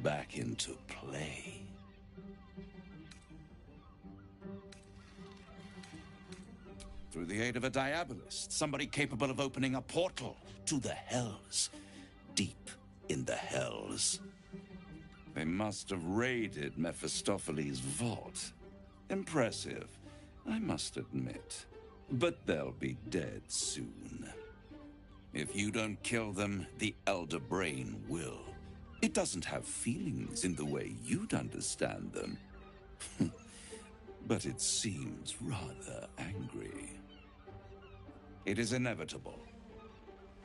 back into play. Through the aid of a diabolist, somebody capable of opening a portal to the Hells, deep in the Hells. They must have raided Mephistopheles' vault. Impressive, I must admit. But they'll be dead soon. If you don't kill them, the Elder Brain will. It doesn't have feelings in the way you'd understand them. But it seems rather angry. It is inevitable.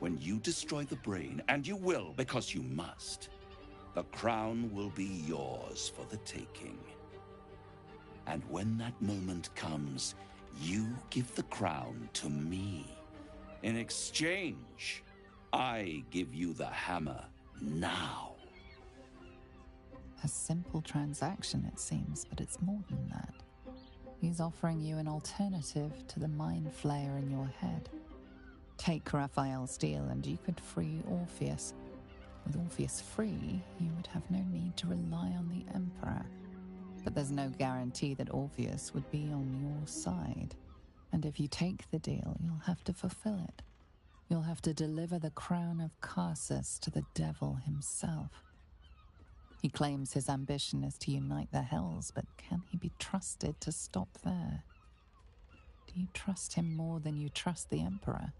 When you destroy the brain, and you will because you must, the crown will be yours for the taking. And when that moment comes, you give the crown to me. In exchange, I give you the hammer now. A simple transaction, it seems, but it's more than that. He's offering you an alternative to the mind flayer in your head. Take Raphael's deal and you could free Orpheus. With Orpheus free, you would have no need to rely on the Emperor. But there's no guarantee that Orpheus would be on your side. And if you take the deal, you'll have to fulfill it. You'll have to deliver the crown of Carsus to the devil himself. He claims his ambition is to unite the Hells, but can he be trusted to stop there? Do you trust him more than you trust the Emperor?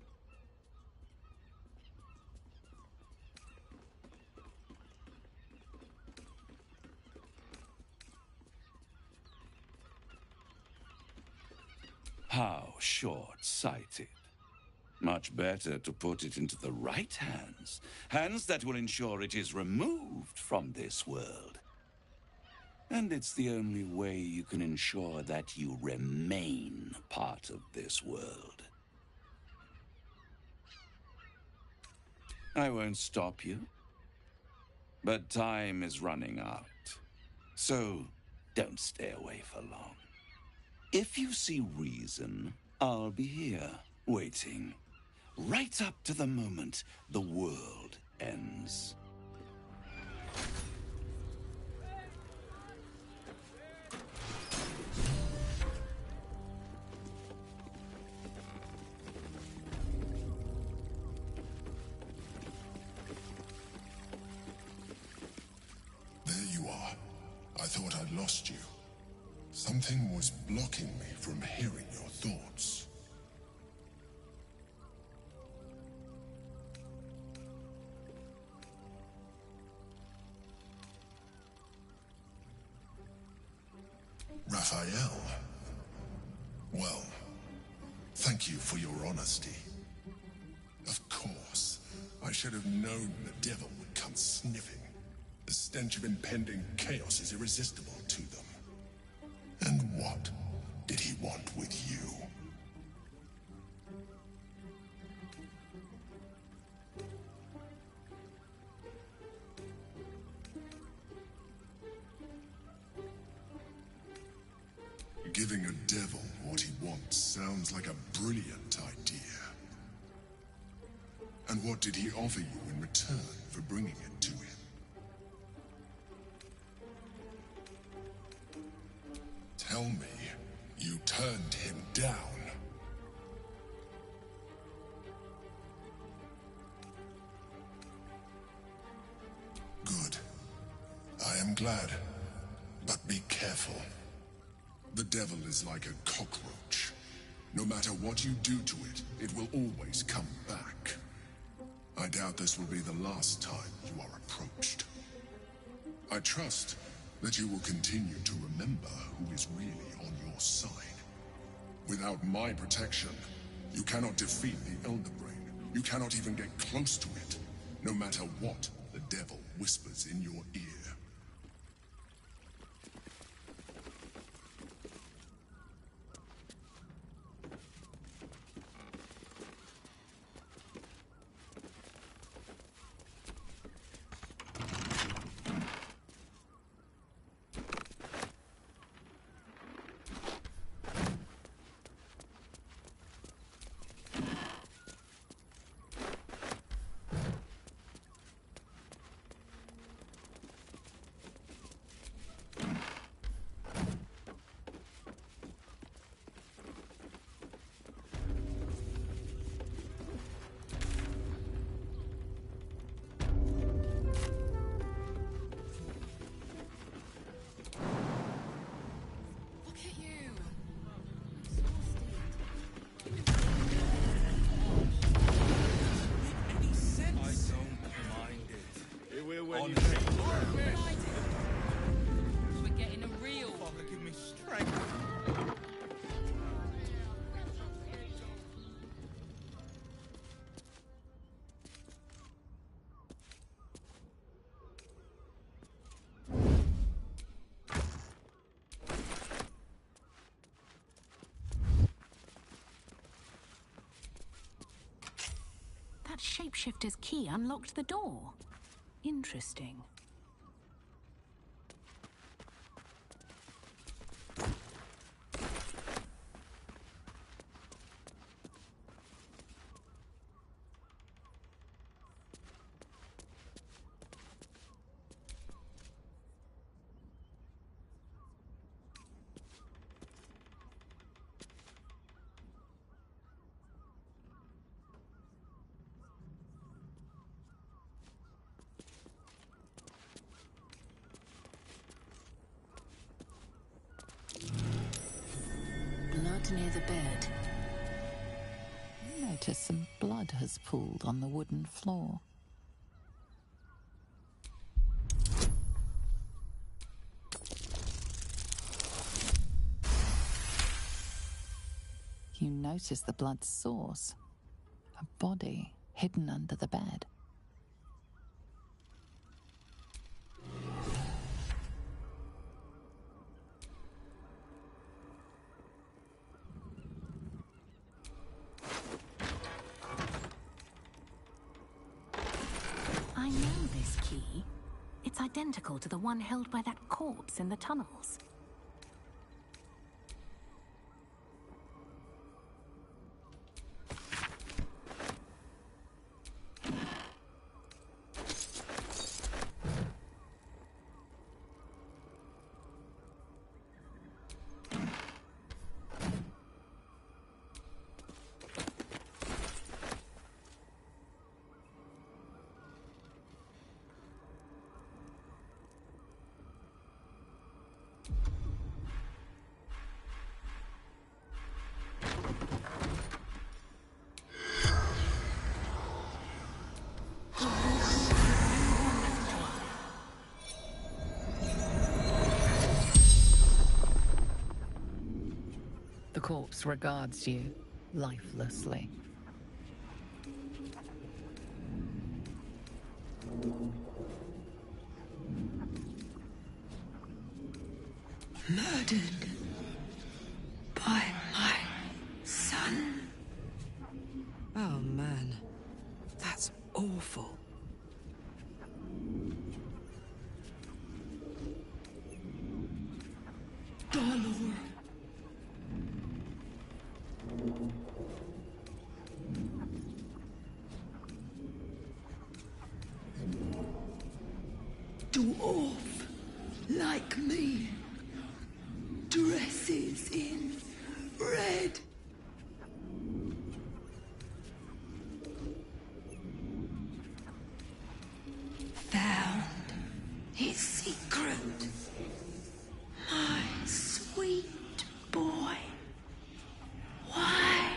How short-sighted. Much better to put it into the right hands. Hands that will ensure it is removed from this world. And it's the only way you can ensure that you remain part of this world. I won't stop you. But time is running out. So don't stay away for long. If you see reason, I'll be here, waiting. Right up to the moment the world ends. There you are. I thought I'd lost you. Something was blocking me from hearing your thoughts. Raphael. Well, thank you for your honesty. Of course, I should have known the devil would come sniffing. The stench of impending chaos is irresistible to them. And what did he want with you? Giving a devil what he wants sounds like a brilliant idea. And what did he offer you in return for bringing it to him? Tell me, you turned him down. Good. I am glad. But be careful. The devil is like a cockroach. No matter what you do to it, it will always come back. I doubt this will be the last time you are approached. I trust that you will continue to remember who is really on your side. Without my protection, you cannot defeat the Elder Brain. You cannot even get close to it, no matter what the devil whispers in your ear. when you say We're getting a real. Father, give me strength. That shapeshifter's key unlocked the door. Interesting. Blood near the bed. You notice some blood has pooled on the wooden floor. You notice the blood's source. A body hidden under the bed. I know this key. It's identical to the one held by that corpse in the tunnels. The corpse regards you lifelessly. Murdered by my son. Oh man, that's awful. Baldur. Dwarf like me. Dresses in red. Found his secret. My sweet boy. Why?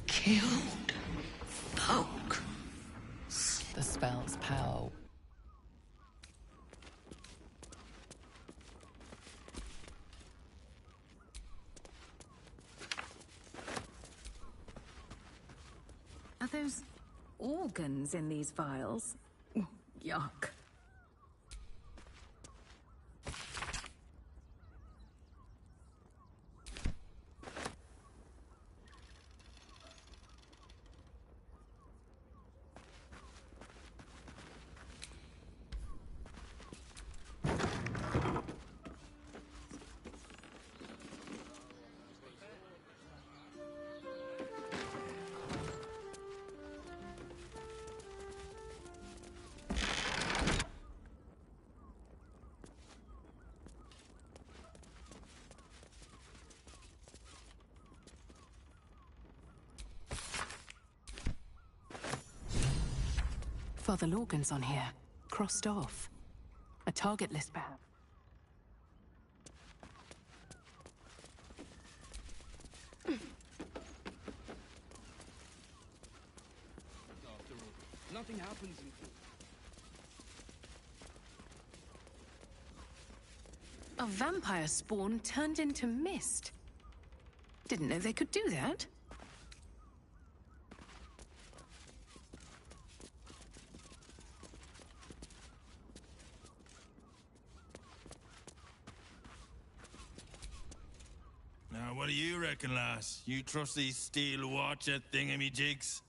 Killed folk. The spell's power. Are those organs in these vials? Yuck. Father Lorgan's on here. Crossed off. A target list, perhaps. Nothing happens in... A vampire spawn turned into mist. Didn't know they could do that. Now, what do you reckon, lass? You trust these steel watcher thingamy-jigs?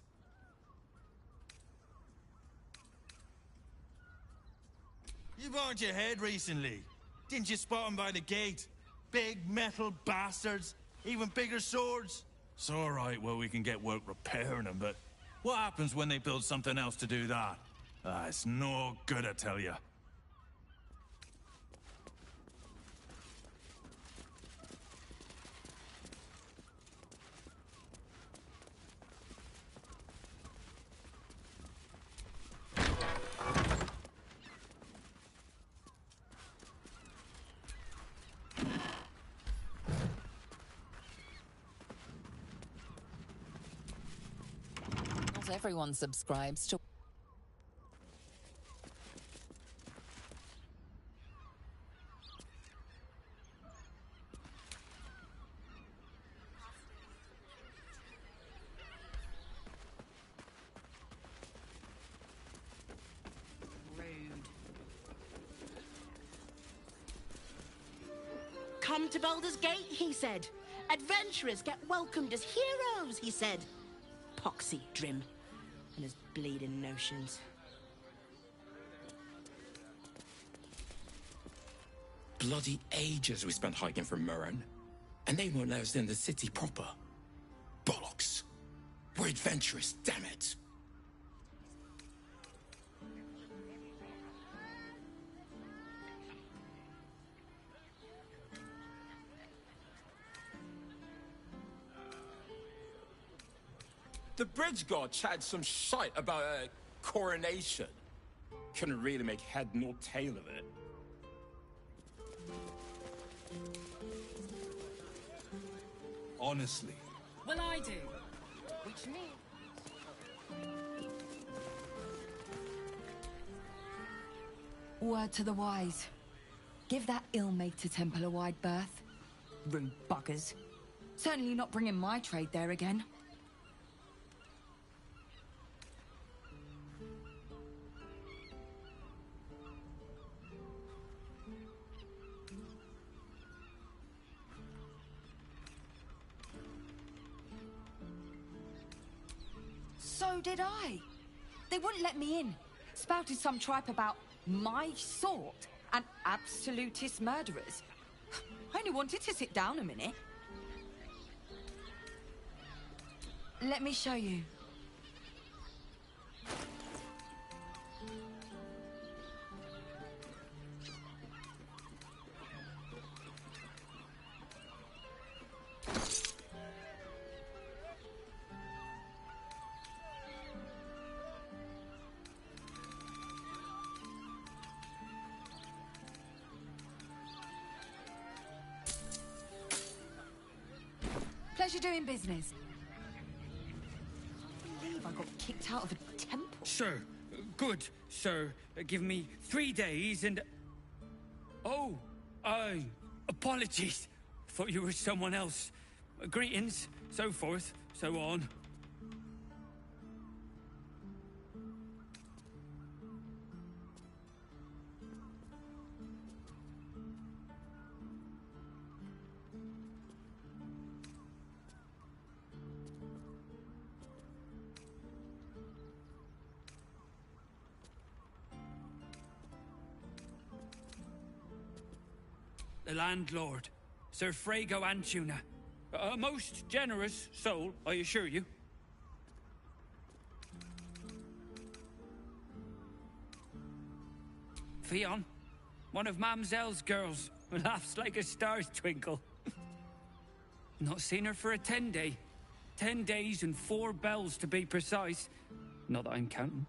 You burned your head recently. Didn't you spot them by the gate? Big metal bastards. Even bigger swords. It's all right, well, we can get work repairing them, but what happens when they build something else to do that? It's no good, I tell you. Not everyone subscribes to... Come to Baldur's Gate, he said. Adventurers get welcomed as heroes, he said. Poxy Drim and his bleeding notions. Bloody ages we spent hiking from Murren, and they won't let us in the city proper. Bollocks. We're adventurous, damn it. The bridge god chatted some shite about a coronation. Couldn't really make head nor tail of it. Honestly. Well, I do. Which means... Word to the wise. Give that ill-mated a temple a wide berth. Rude buggers. Certainly not bringing my trade there again. So did I. They wouldn't let me in. Spouted some tripe about my sort and absolutist murderers. I only wanted to sit down a minute. Let me show you. Pleasure doing business. I can't believe I got kicked out of a temple. Sir, good, sir. Give me 3 days and... Oh, apologies. Thought you were someone else. Greetings, so forth, so on. The landlord, Sir Frago Antuna. A most generous soul, I assure you. Fionn, one of Mamselle's girls, laughs like a star's twinkle. Not seen her for a 10-day. 10 days and 4 bells to be precise. Not that I'm counting.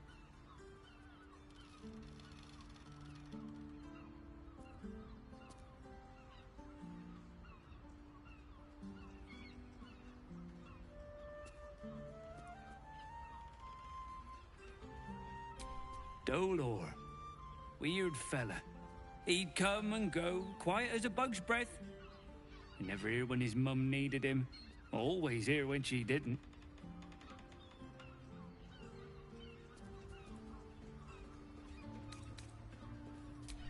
Dolor. Weird fella. He'd come and go, quiet as a bug's breath. Never here when his mum needed him. Always here when she didn't.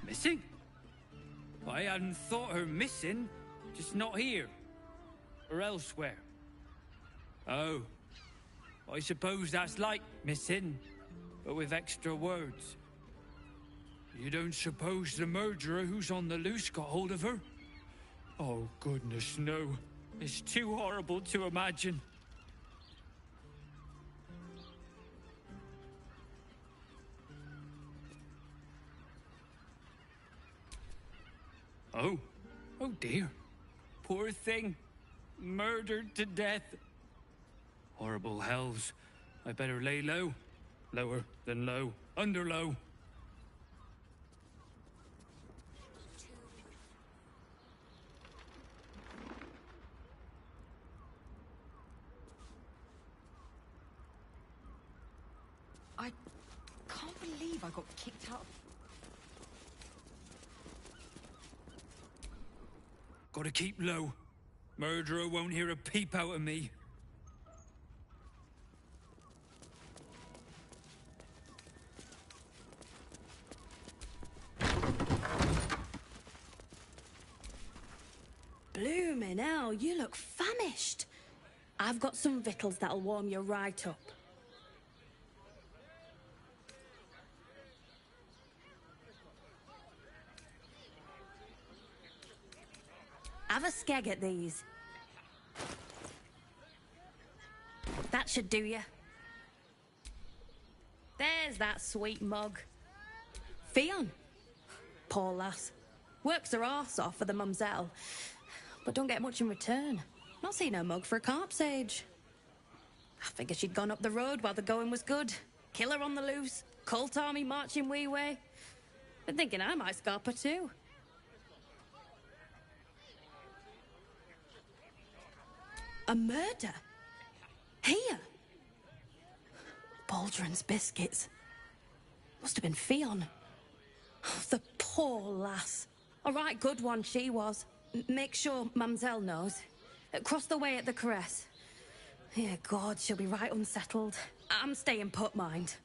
Missing? I hadn't thought her missing, just not here. Or elsewhere. Oh. I suppose that's like missing, but with extra words. You don't suppose the murderer who's on the loose got hold of her? Oh, goodness, no. It's too horrible to imagine. Oh. Oh, dear. Poor thing. Murdered to death. Horrible hells. I better lay low. Lower than low. Under low. I can't believe I got kicked out. Gotta keep low. Murderer won't hear a peep out of me. Bloomin' hell, you look famished. I've got some victuals that'll warm you right up. Have a skeg at these. That should do you. There's that sweet mug. Fionn. Poor lass. Works her arse off for the mumselle, but don't get much in return. Not seen her mug for a carp's age. I figured she'd gone up the road while the going was good. Killer on the loose. Cult army marching wee way. Been thinking I might scarp her too. A murder? Here? Baldrin's biscuits. Must have been Fionn. Oh, the poor lass. A right good one she was. Make sure Mamselle knows. Across the way at the caress. Yeah, God, she'll be right unsettled. I'm staying put, mind.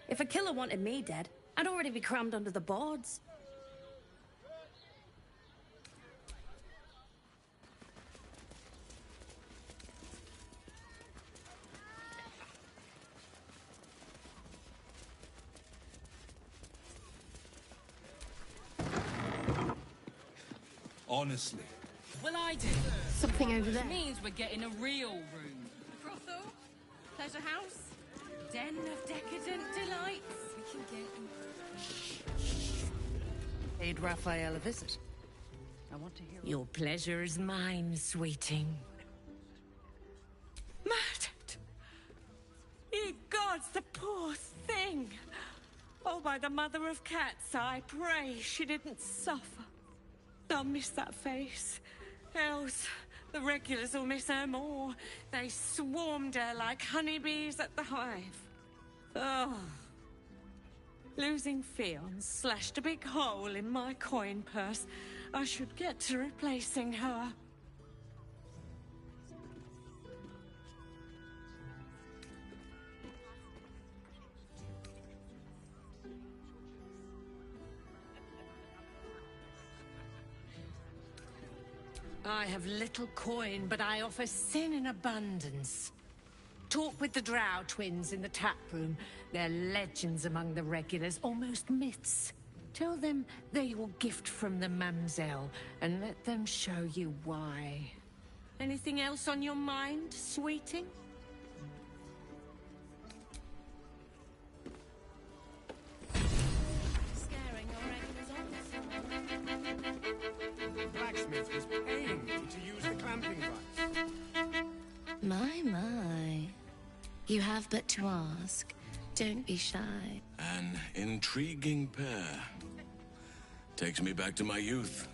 If a killer wanted me dead, I'd already be crammed under the boards. Honestly. Well, I do. Something over there. Which means we're getting a real room. Brothel? Pleasure house? Den of decadent delights? We can get... Paid Raphael a visit. I want to hear... Your pleasure is mine, sweeting. Murdered! Ye gods, the poor thing! Oh, by the mother of cats, I pray she didn't suffer. I'll miss that face. Else, the regulars will miss her more. They swarmed her like honeybees at the hive. Oh. Losing Fionn slashed a big hole in my coin purse. I should get to replacing her. I have little coin, but I offer sin in abundance. Talk with the Drow twins in the tap room. They're legends among the regulars, almost myths. Tell them they're your gift from the Mamselle, and let them show you why. Anything else on your mind, sweeting? Scaring your regulars off. The blacksmith was paying me to use the clamping device. My. You have but to ask. Don't be shy. An intriguing pair. Takes me back to my youth.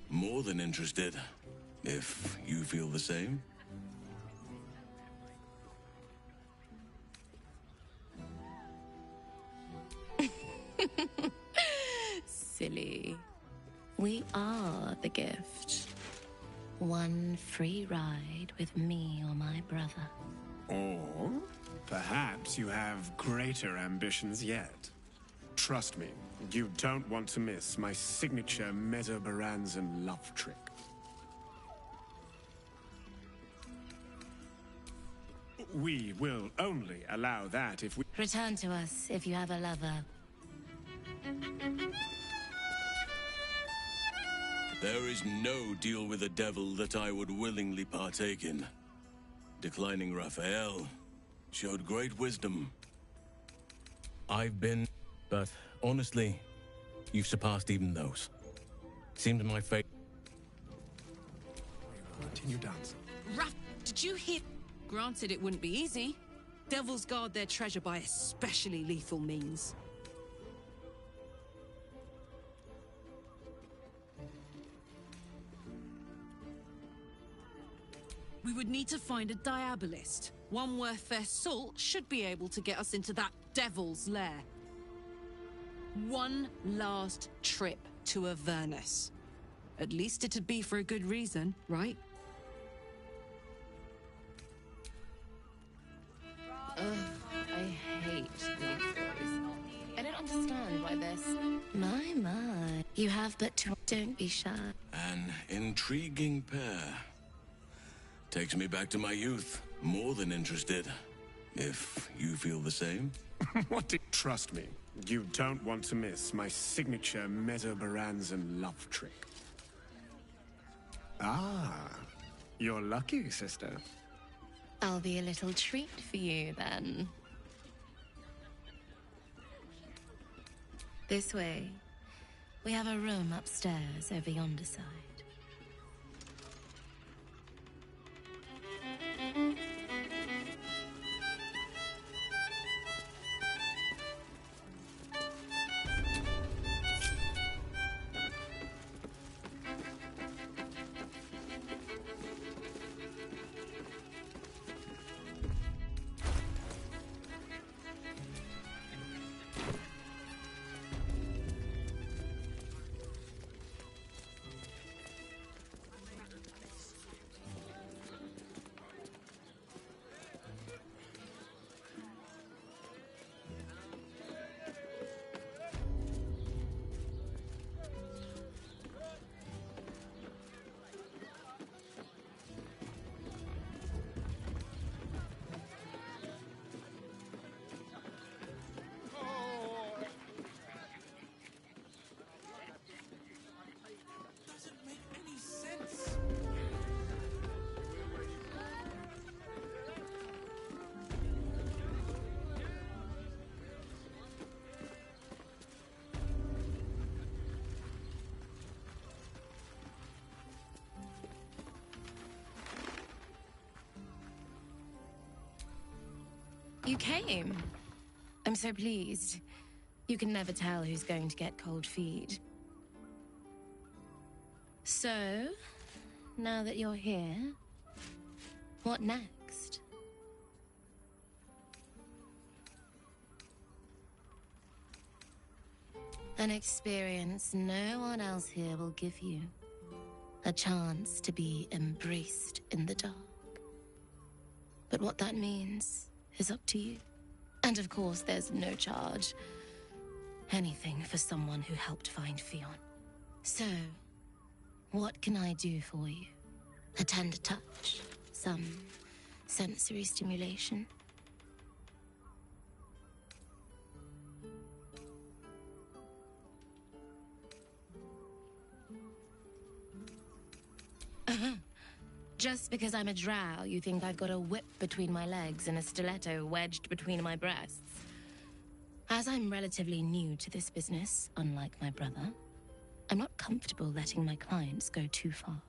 More than interested, if you feel the same. silly. We are the gift. One free ride with me or my brother. Or perhaps you have greater ambitions yet. Trust me, you don't want to miss my signature Mesobaranzan love trick. We will only allow that if we... Return to us if you have a lover. There is no deal with the devil that I would willingly partake in. Declining Raphael showed great wisdom. I've been... but honestly, you've surpassed even those. Seems my fate... Continue dancing. Raph, did you hear? Granted, it wouldn't be easy. Devils guard their treasure by especially lethal means. We would need to find a diabolist. One worth their salt should be able to get us into that devil's lair. One last trip to Avernus. At least it'd be for a good reason, right? I hate these. I don't understand why this... My. You have but two... Don't be shy. An intriguing pair. Takes me back to my youth. More than interested. If you feel the same. What did... Trust me, you don't want to miss my signature Mesobaranzan love trick. Ah, you're lucky, sister. I'll be a little treat for you, then. This way. We have a room upstairs over yonder side. You came. I'm so pleased. You can never tell who's going to get cold feet. So, now that you're here, what next? An experience no one else here will give you. A chance to be embraced in the dark. But what that means is up to you. And of course, there's no charge. Anything for someone who helped find Fionn. So, what can I do for you? A tender touch? Some sensory stimulation? Just because I'm a drow, you think I've got a whip between my legs and a stiletto wedged between my breasts? As I'm relatively new to this business, unlike my brother, I'm not comfortable letting my clients go too far.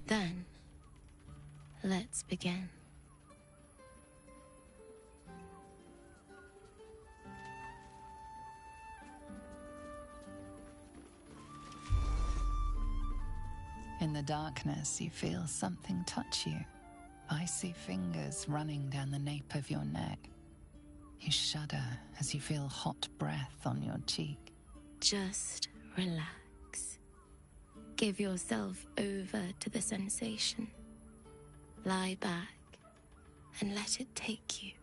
Then, let's begin. In the darkness, you feel something touch you. Icy fingers running down the nape of your neck. You shudder as you feel hot breath on your cheek. Just relax. Give yourself over to the sensation. Lie back and let it take you.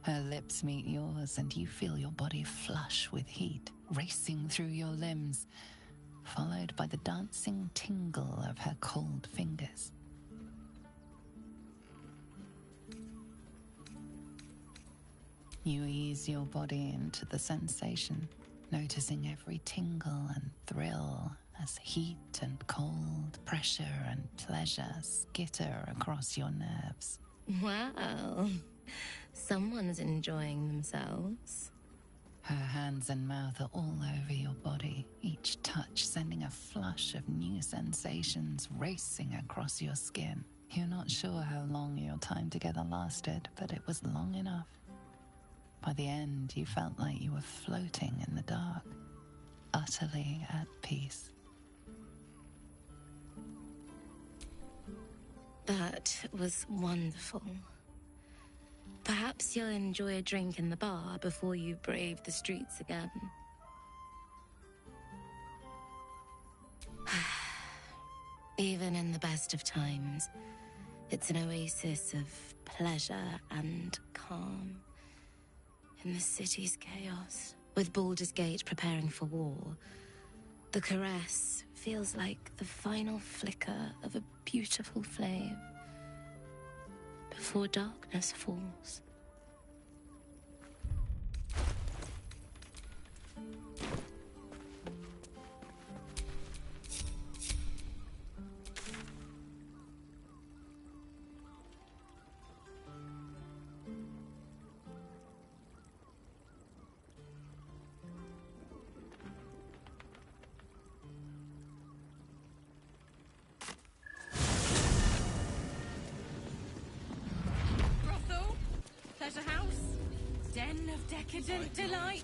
Her lips meet yours and you feel your body flush with heat, racing through your limbs, followed by the dancing tingle of her cold fingers. You ease your body into the sensation, noticing every tingle and thrill as heat and cold, pressure and pleasure skitter across your nerves. Wow, someone's enjoying themselves. Her hands and mouth are all over your body, each touch sending a flush of new sensations racing across your skin. You're not sure how long your time together lasted, but it was long enough. By the end, you felt like you were floating in the dark, utterly at peace. That was wonderful. Perhaps you'll enjoy a drink in the bar before you brave the streets again. Even in the best of times, it's an oasis of pleasure and calm. In the city's chaos, with Baldur's Gate preparing for war, the caress feels like the final flicker of a beautiful flame before darkness falls. Pleasure house, den of decadent delights.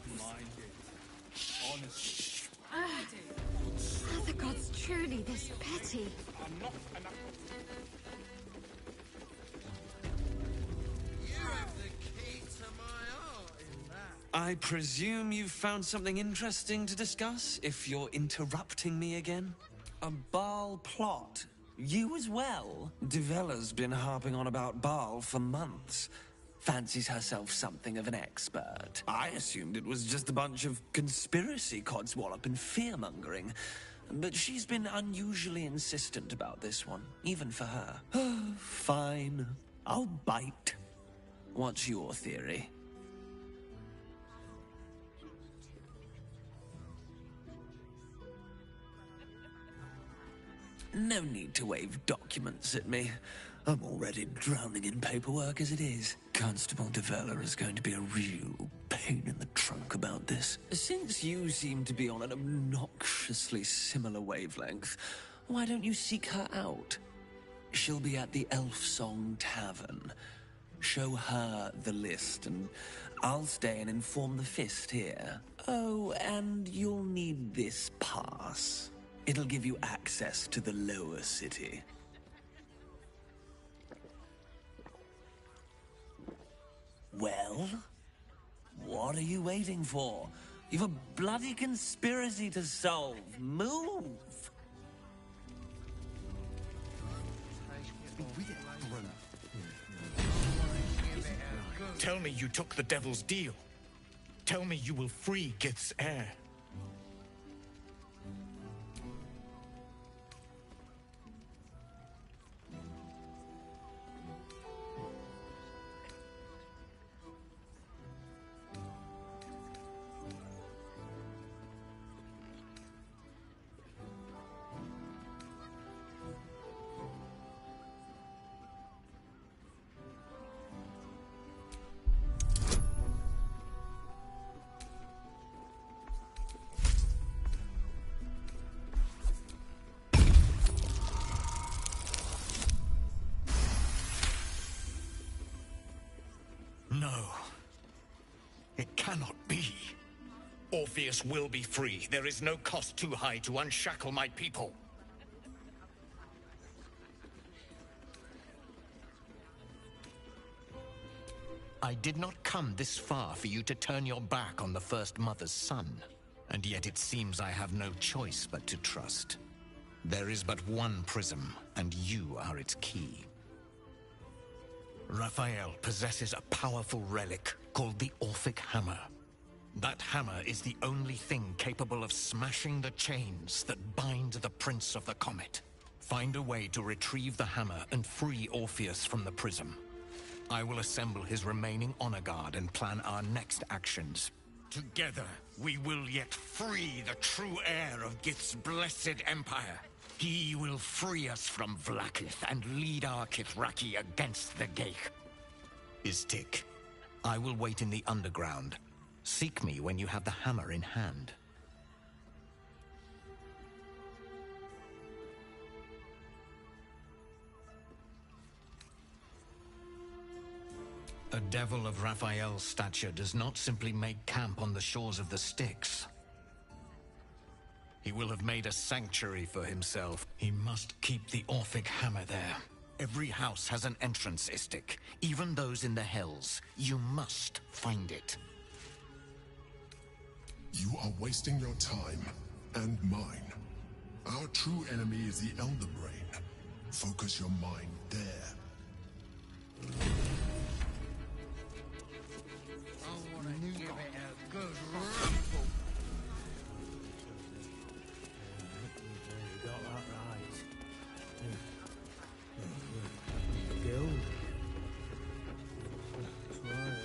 Honestly. Are the gods truly this petty? I'm not enough. You have the key to my heart in that. I presume you've found something interesting to discuss, if you're interrupting me again? A Baal plot? You as well? Devella's been harping on about Baal for months. Fancies herself something of an expert. I assumed it was just a bunch of conspiracy codswallop and fear-mongering. But she's been unusually insistent about this one, even for her. Fine. I'll bite. What's your theory? No need to wave documents at me. I'm already drowning in paperwork as it is. Constable Devella is going to be a real pain in the trunk about this. Since you seem to be on an obnoxiously similar wavelength, why don't you seek her out? She'll be at the Elf Song Tavern. Show her the list, and I'll stay and inform the Fist here. Oh, and you'll need this pass. It'll give you access to the lower city. Well? What are you waiting for? You've a bloody conspiracy to solve. Move! Tell me you took the devil's deal. Tell me you will free Gith's heir. No. It cannot be. Orpheus will be free. There is no cost too high to unshackle my people. I did not come this far for you to turn your back on the First Mother's son. And yet it seems I have no choice but to trust. There is but one prism, and you are its key. Raphael possesses a powerful relic called the Orphic Hammer. That hammer is the only thing capable of smashing the chains that bind the Prince of the Comet. Find a way to retrieve the hammer and free Orpheus from the prism. I will assemble his remaining honor guard and plan our next actions. Together, we will yet free the true heir of Gith's blessed empire. He will free us from Vlaakith and lead our Kithraki against the Gate. Istik, I will wait in the underground. Seek me when you have the hammer in hand. A devil of Raphael's stature does not simply make camp on the shores of the Styx. He will have made a sanctuary for himself. He must keep the Orphic hammer there. Every house has an entrance, Istik. Even those in the Hells. You must find it. You are wasting your time, and mine. Our true enemy is the Elder Brain. Focus your mind there. I want to give it a good rumble. You got that right. Guild. That's right,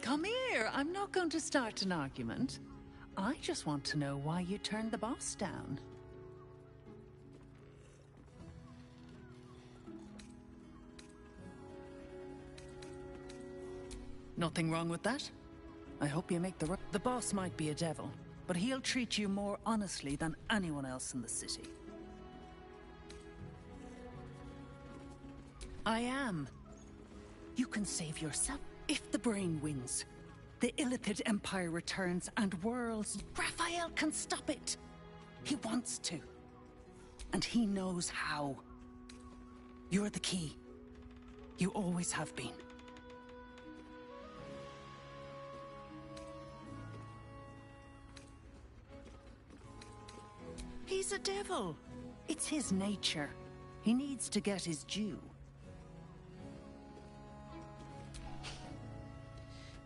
Come here. I'm not going to start an argument. I just want to know why you turned the boss down. Nothing wrong with that. I hope you make the right... The boss might be a devil, but he'll treat you more honestly than anyone else in the city. I am. You can save yourself. If the brain wins, the Illithid Empire returns and worlds... Raphael can stop it. He wants to. And he knows how. You're the key. You always have been. He's a devil. It's his nature. He needs to get his due.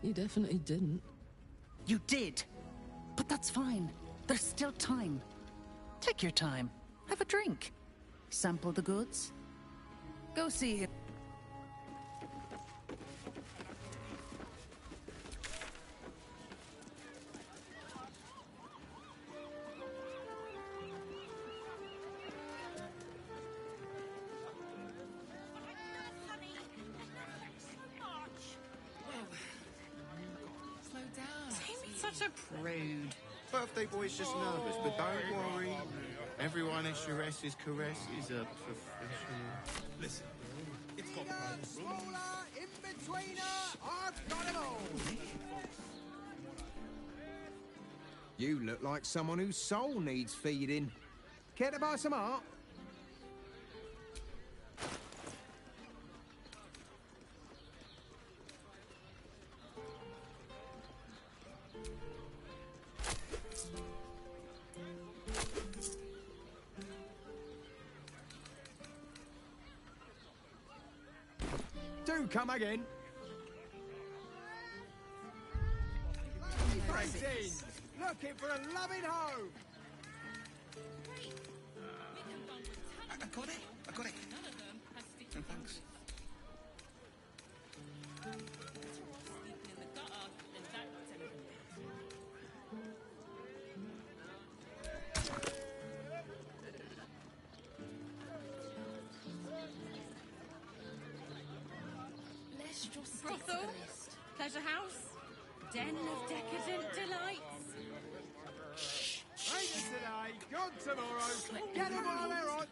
You definitely didn't. You did. But that's fine. There's still time. Take your time. Have a drink. Sample the goods. Go see him. Such a prude. Birthday boy's just nervous, but don't worry. Everyone SRS's caress is a professional. Listen, it's got smaller, in-betweener, I've got 'em all. You look like someone whose soul needs feeding. Care to buy some art? Do come again. Friends, looking for a loving home. I got it. No, thanks. Brothel, pleasure house, den of decadent delights. Raiders today, gone tomorrow. Get them while they're hot.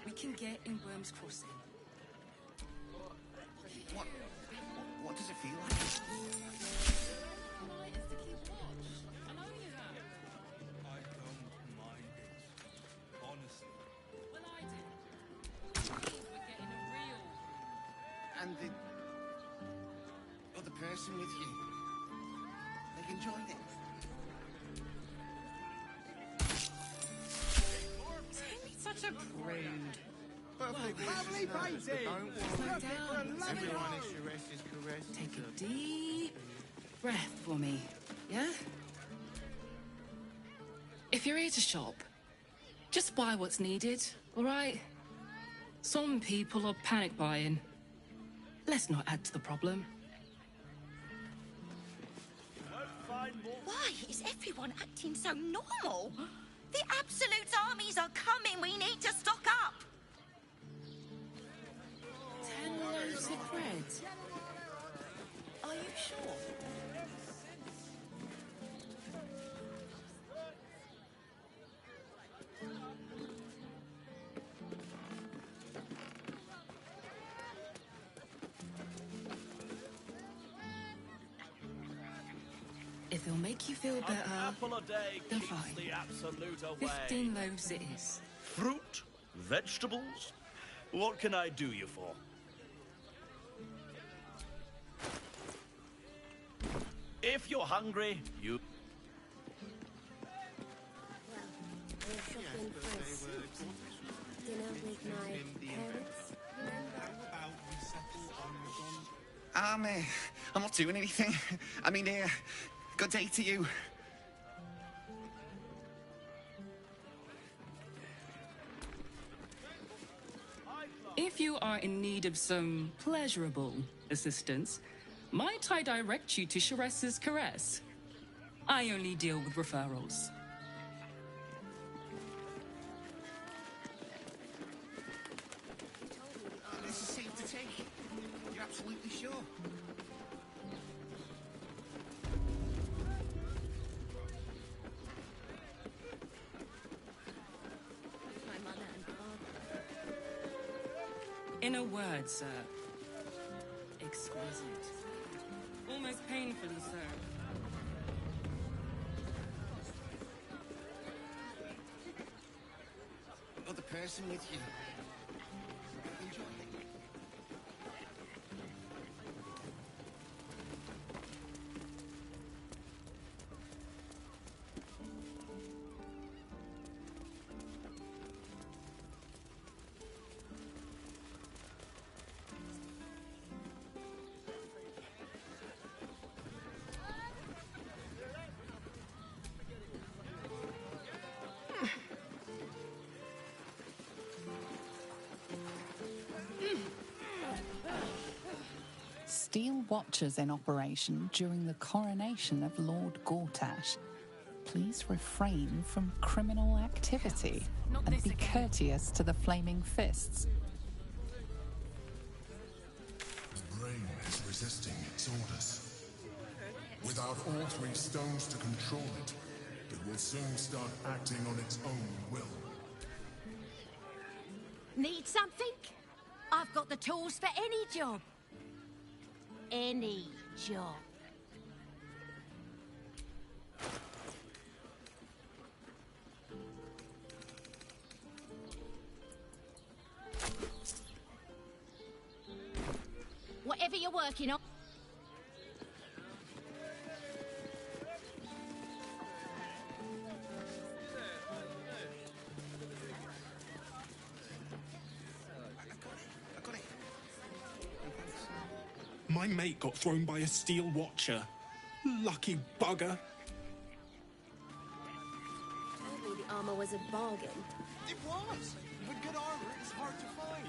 We can get in Worm's Crossing. What does it feel like? I don't mind it, honestly. Well, I do. the other person with you. They can join it. Such a prude. Lovely painting! Everyone is caress is caress. Take a deep breath for me, yeah? If you're here to shop, just buy what's needed, all right? Some people are panic buying. Let's not add to the problem. Why is everyone acting so normal? The Absolute armies are coming. We need to stock up. 10 loaves of bread. Are you sure? If it'll make you feel better, apple a day then keeps fine. the absolute away. 15 loaves it is. Fruit? Vegetables? What can I do you for? If you're hungry, you... Shopping for a suit. Dinner with my parents. I'm not doing anything. I mean, good day to you. If you are in need of some pleasurable assistance, might I direct you to Chares's Caress? I only deal with referrals. This is safe to take. You're absolutely sure? My mother and father. In a word, sir, exquisite. Almost painfully so. Other person with you. Enjoy it. Steel watchers in operation during the coronation of Lord Gortash. Please refrain from criminal activity and be courteous to the Flaming Fists. The brain is resisting its orders. Without all three stones to control it, it will soon start acting on its own will. Need something? I've got the tools for any job. Any job. Whatever you're working on. My mate got thrown by a steel watcher. Lucky bugger. Told me the armor was a bargain. It was! With good armor, it's hard to find.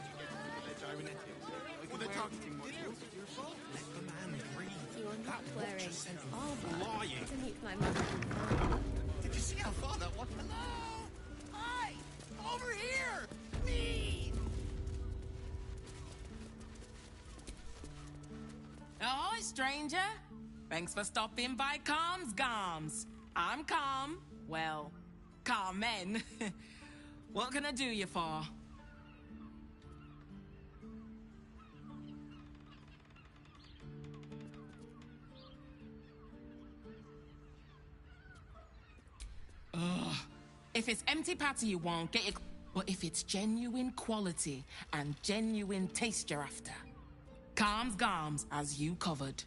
Well, they're targeting modules. Your fault. Let the man breathe. You are not That wearing watcher said armor lying. to meet my mother and father. Did you see how far that was? Hello? Hi! Over here! Me! Ahoy, stranger! Thanks for stopping by Calm's Gums. I'm Calm. Well, Carmen. What can I do you for? Ugh. If it's empty patty you want, get your... But if it's genuine quality and genuine taste you're after, Calms Garms, as you covered.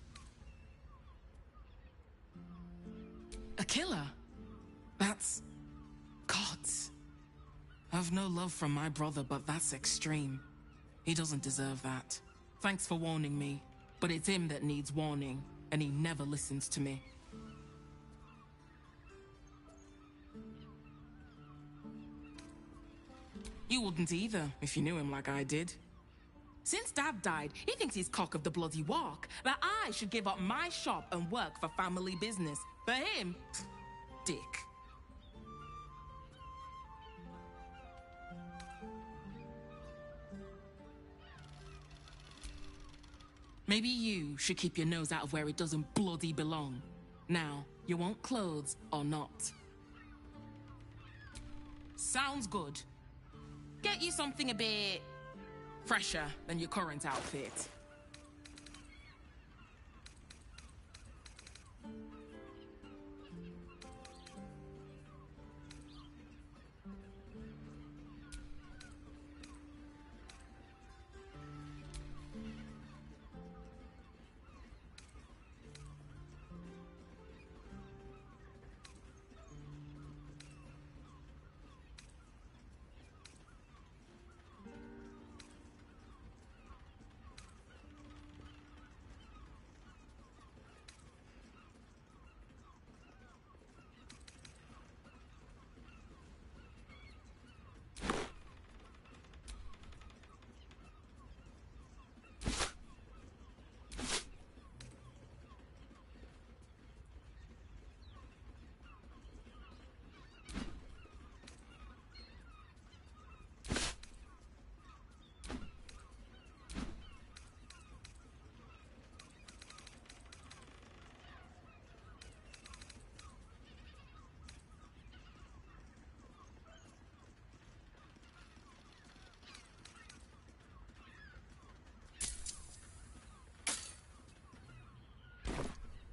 A killer? That's... gods. I've no love from my brother, but that's extreme. He doesn't deserve that. Thanks for warning me, but it's him that needs warning, and he never listens to me. You wouldn't either, if you knew him like I did. Since Dad died, he thinks he's cock of the bloody walk, that I should give up my shop and work for family business. For him, dick. Maybe you should keep your nose out of where it doesn't bloody belong. Now, you want clothes or not? Sounds good. Get you something a bit fresher than your current outfit.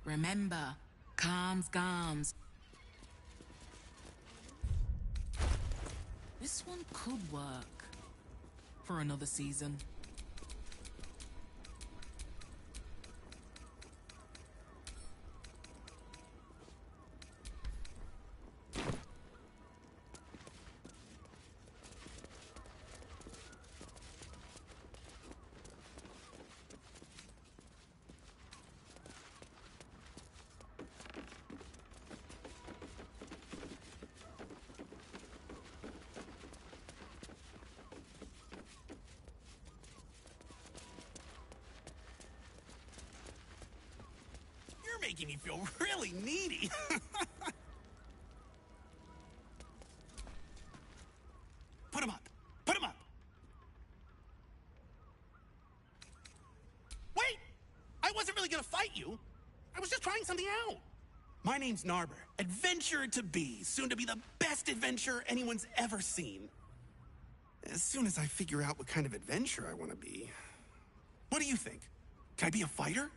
Remember, calms Garms. This one could work for another season. You're making me feel really needy. Put him up. Put him up. Wait! I wasn't really gonna fight you. I was just trying something out. My name's Narber, adventurer to be, soon to be the best adventurer anyone's ever seen. As soon as I figure out what kind of adventurer I want to be. What do you think? Can I be a fighter?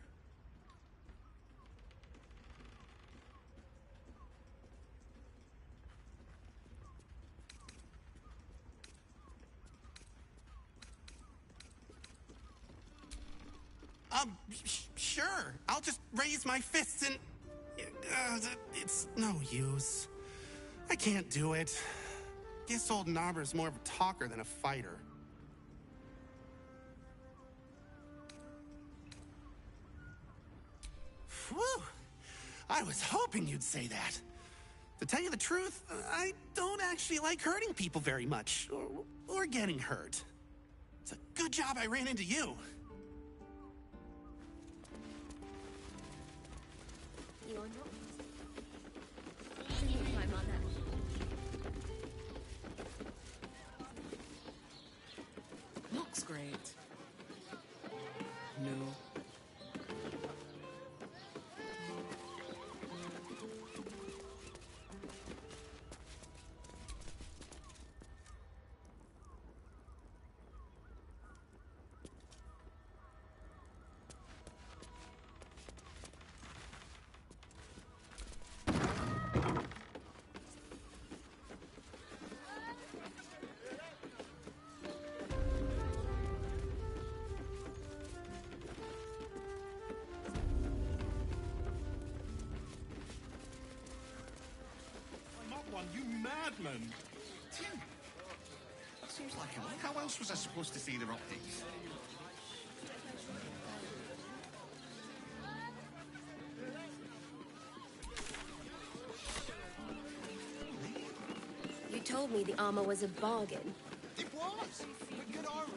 Sure. I'll just raise my fists and... it's no use. I can't do it. Guess old Narber's more of a talker than a fighter. Whew. I was hoping you'd say that. To tell you the truth, I don't actually like hurting people very much, or getting hurt. It's a good job I ran into you. Looks great. No. madman. That seems like it. How else was I supposed to see the optics? You told me the armor was a bargain. It was! With good armor.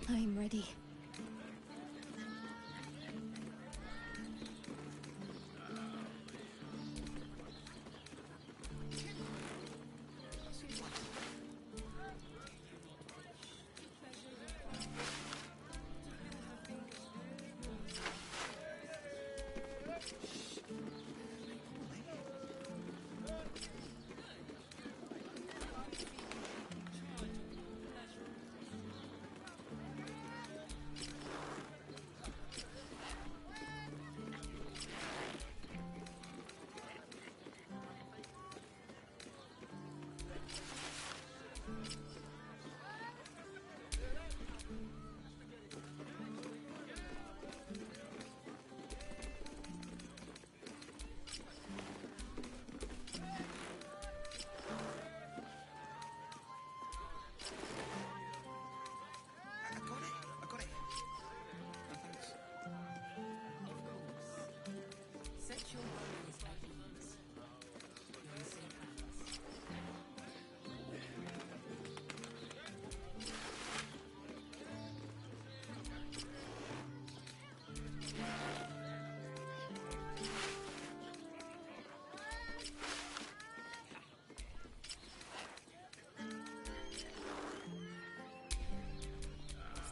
I'm ready.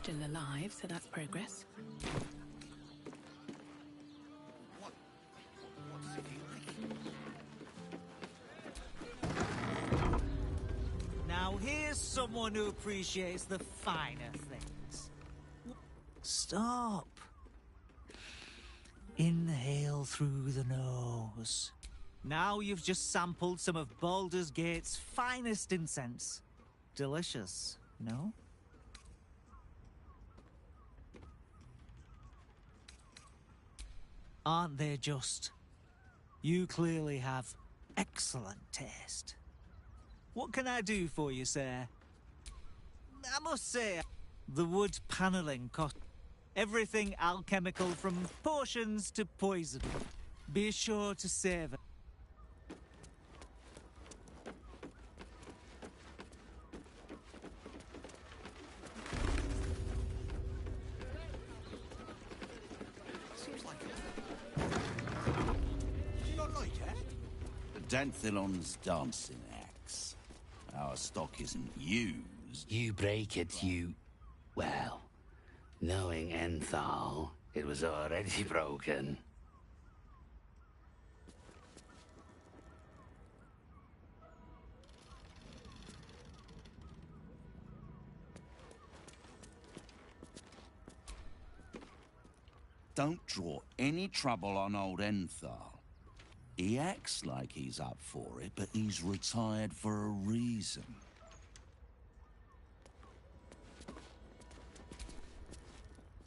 Still alive, so that's progress. What's it like? Now here's someone who appreciates the finer things. Stop. Inhale through the nose. Now you've just sampled some of Baldur's Gate's finest incense. Delicious, no? Aren't they just? You clearly have excellent taste. What can I do for you, sir? I must say, the wood panelling cost everything alchemical from potions to poison. Be sure to save it. Seems like it. Do you not like it? Danthilon's dancing axe. Our stock isn't used. You break it, you... well, Knowing Enthal, it was already broken. Don't draw any trouble on old Enthal. He acts like he's up for it, but he's retired for a reason.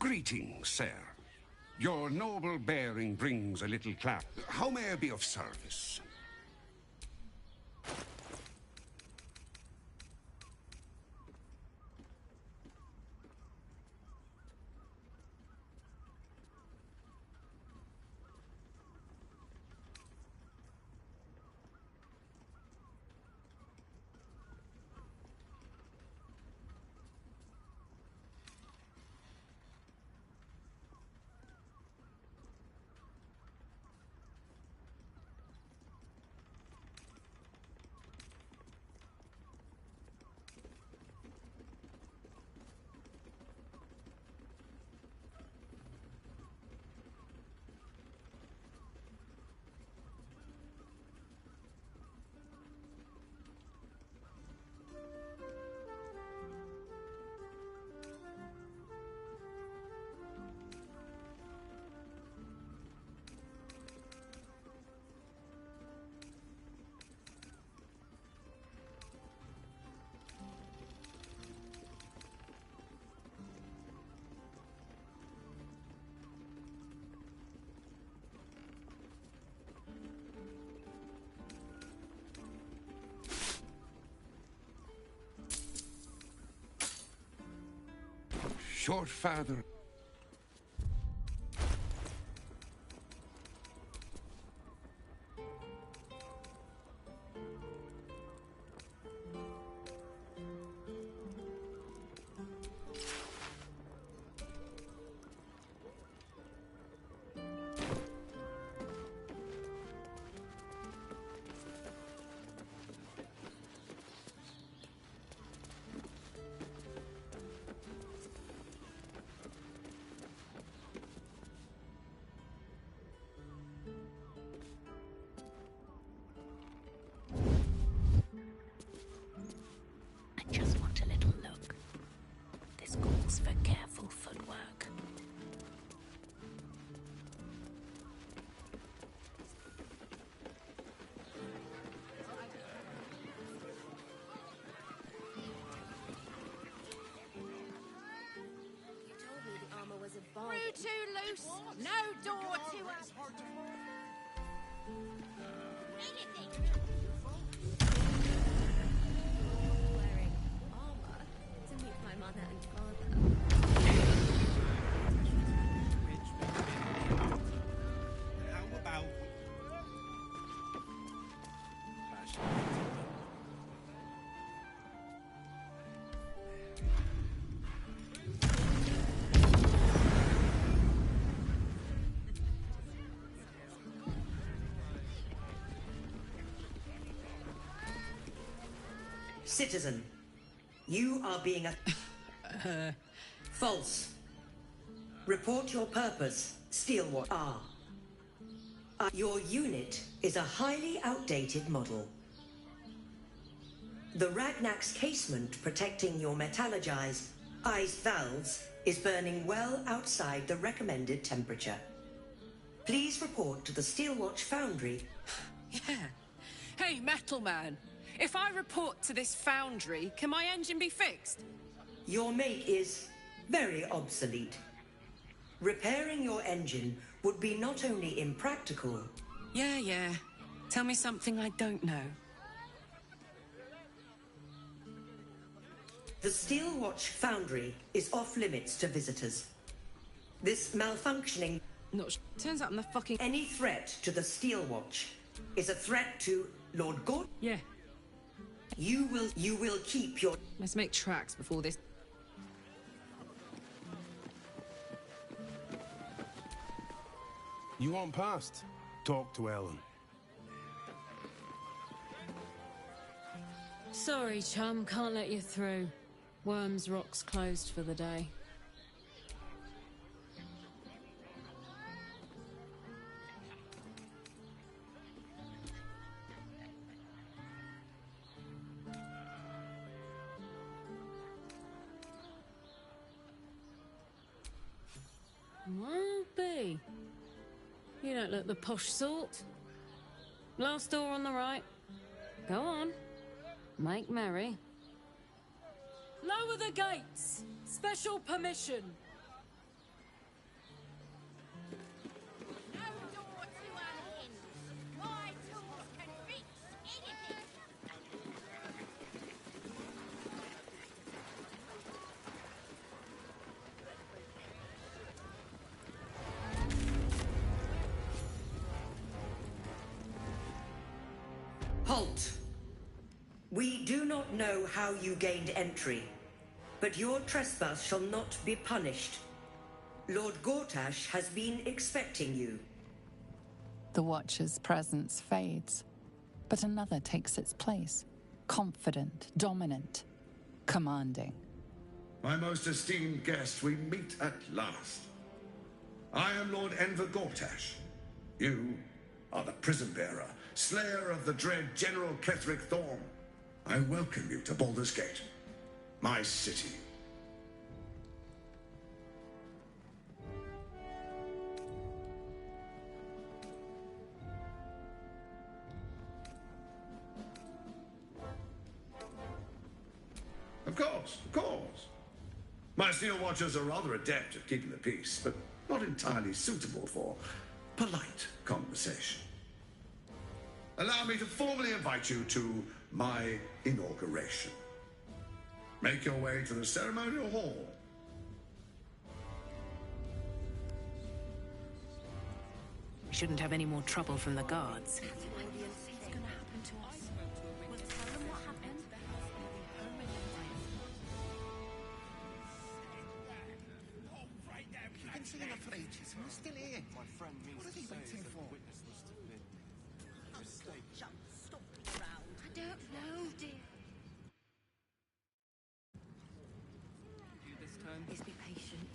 Greetings, sir. Your noble bearing brings a little clap. How may I be of service? Your father... I just want a little look. This calls for careful footwork. You told me the armor was a bargain. Through too loose, no door to us. Wearing armor to meet my mother and father. How about... Citizen, you are being false. Report your purpose, Steelwatch R. Your unit is a highly outdated model. The Ragnak's casement protecting your metallurgized ice valves is burning well outside the recommended temperature. Please report to the Steelwatch Foundry. Yeah. Hey, Metal Man. If I report to this foundry, can my engine be fixed? Your make is very obsolete. Repairing your engine would be not only impractical... Yeah. Tell me something I don't know. The Steelwatch Foundry is off-limits to visitors. This malfunctioning... Turns out I'm the fucking... Any threat to the Steelwatch is a threat to Lord God... Yeah. You will keep your... Let's make tracks before this... You want past? Talk to Ellen. Sorry, chum, can't let you through. Worms Rock's closed for the day. You don't look the posh sort. Last door on the right. Go on. Make merry. Lower the gates! Special permission! Halt! We do not know how you gained entry, but your trespass shall not be punished. Lord Gortash has been expecting you. The Watcher's presence fades, but another takes its place. Confident, dominant, commanding. My most esteemed guest, we meet at last. I am Lord Enver Gortash. You are the prison bearer, slayer of the dread General Ketheric Thorm. I welcome you to Baldur's Gate, my city. Of course, of course. My Steel Watchers are rather adept at keeping the peace, but not entirely suitable for polite conversation. Allow me to formally invite you to my inauguration. Make your way to the ceremonial hall. We shouldn't have any more trouble from the guards. We're still here. My friend means what are they waiting for? Stop the round. I don't know, dear. You this time? Please be patient.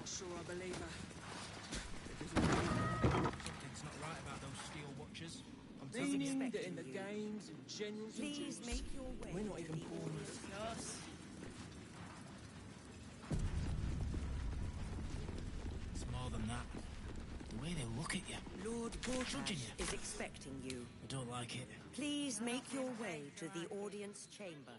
Sure, I believe her. Something's not right about those Steel Watchers. I'm telling you. Meaning that in the games and generals and Please dukes, make your way. we're not even pawners. It's more than that. The way they look at you. Lord Judging Gortash you. is expecting you. I don't like it. Please make your way to the audience chamber.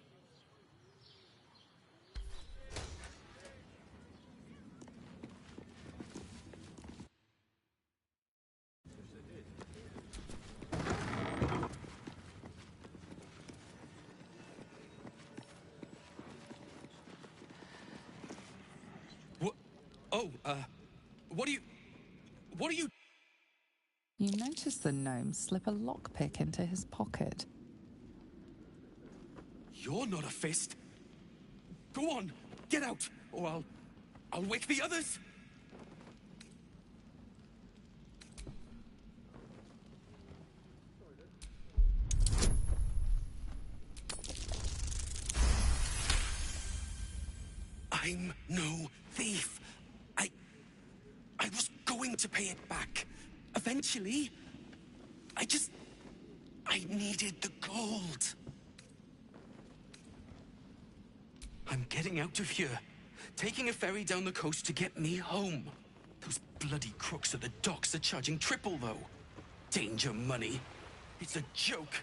What are you... You notice the gnome slip a lockpick into his pocket. You're not a fist. Go on, get out, or I'll wake the others. I'm no thief. I was going to pay it back. Eventually. I needed the gold. I'm getting out of here. Taking a ferry down the coast to get me home. Those bloody crooks at the docks are charging triple, though. Danger money. It's a joke.